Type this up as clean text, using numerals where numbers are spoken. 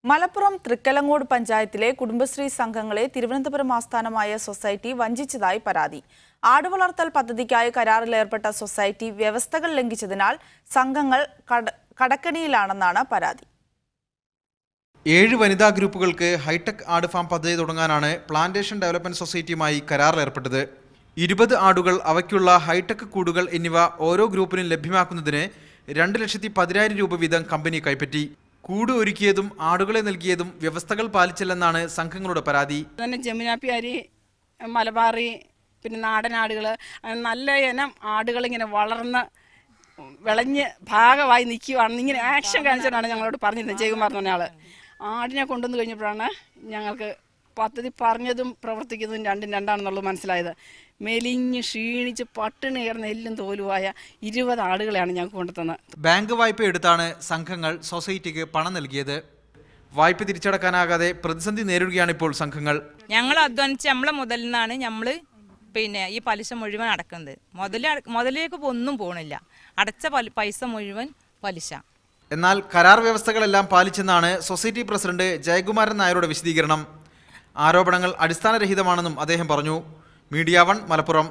മലപ്പുറം തൃക്കലങ്ങോട് പഞ്ചായത്തിലെ കുടുംബശ്രീ സംഘങ്ങളെ തിരുവനന്തപുരം ആസ്ഥാനമായ സൊസൈറ്റി വഞ്ചിച്ചതായി പരാതി. ആടുവളർത്തൽ പദ്ധതിക്കായി കരാറിലേർപ്പെട്ട സൊസൈറ്റി വ്യവസ്ഥകൾ ലംഘിച്ചതിനാൽ സംഘങ്ങൾ കടക്കെണിയിലാണെന്നാണ് പരാതി. 7 വനിതാ ഗ്രൂപ്പുകൾക്ക് ഹൈടെക് ആട് ഫാം പദ്ധതി തുടങ്ങാനാണ് പ്ലാന്റേഷൻ ഡെവലപ്മെന്റ് സൊസൈറ്റിയുമായി കരാറിലേർപ്പെട്ടത്. 20 ആടുകൾ, അവയ്ക്കുള്ള ഹൈടെക് കൂടുകൾ എന്നിവ ഓരോ ഗ്രൂപ്പിനും ലഭ്യമാക്കുന്നതിന് 2,10,000 രൂപ വീതം കമ്പനി കൈപ്പറ്റി. കൂട് ഒരുക്കിയതും ആടുകളെ നൽകിയതും വ്യവസ്ഥകൾ പാലിച്ചില്ലെന്നാണ് സംഘങ്ങളുടെ പരാതി. ജമുനാപ്പി അരി, മലബാറി, പിന്നെ നാടൻ ആടുകൾ, നല്ല ഇനം ആടുകൾ ഇങ്ങനെ വളർന്ന് വിളഞ്ഞ് ഭാഗമായി നിൽക്കുകയാണെന്ന് ഇങ്ങനെ ആക്ഷൻ കാണിച്ചിട്ടാണ് ഞങ്ങളോട് പറഞ്ഞിരുന്നത്. ജയകുമാർ എന്ന് പറഞ്ഞ ആൾ ആടിനെ കൊണ്ടുവന്ന് കഴിഞ്ഞപ്പോഴാണ് ഞങ്ങൾക്ക് പദ്ധതി പറഞ്ഞതും പ്രവർത്തിക്കുന്നതും രണ്ടാണെന്നുള്ളത് മനസ്സിലായത്. മെലിഞ്ഞ് ക്ഷീണിച്ച് പട്ടിണി കിടന്ന് എല്ലും തോലുവായ 20 ആടുകളെയാണ് ഞങ്ങൾക്ക് കൊണ്ടുതന്നത്. ബാങ്ക് വായ്പ എടുത്താണ് സംഘങ്ങൾ സൊസൈറ്റിക്ക് പണം നൽകിയത്. വായ്പ തിരിച്ചടക്കാനാകാതെ പ്രതിസന്ധി നേരിടുകയാണ് ഇപ്പോൾ സംഘങ്ങൾ. ഞങ്ങൾ അധ്വാനിച്ച് നമ്മളെ മുതലിൽ നിന്നാണ് നമ്മൾ ഈ പലിശ മുഴുവൻ അടക്കുന്നത്. മുതലിലേക്ക് ഒന്നും പോകണില്ല. അടച്ച പൈസ മുഴുവൻ പലിശ. എന്നാൽ കരാർ വ്യവസ്ഥകളെല്ലാം പാലിച്ചെന്നാണ് സൊസൈറ്റി പ്രസിഡന്റ് ജയകുമാരൻ നായരുടെ വിശദീകരണം. ആരോപണങ്ങൾ അടിസ്ഥാനരഹിതമാണെന്നും അദ്ദേഹം പറഞ്ഞു. മീഡിയ 1 മലപ്പുറം.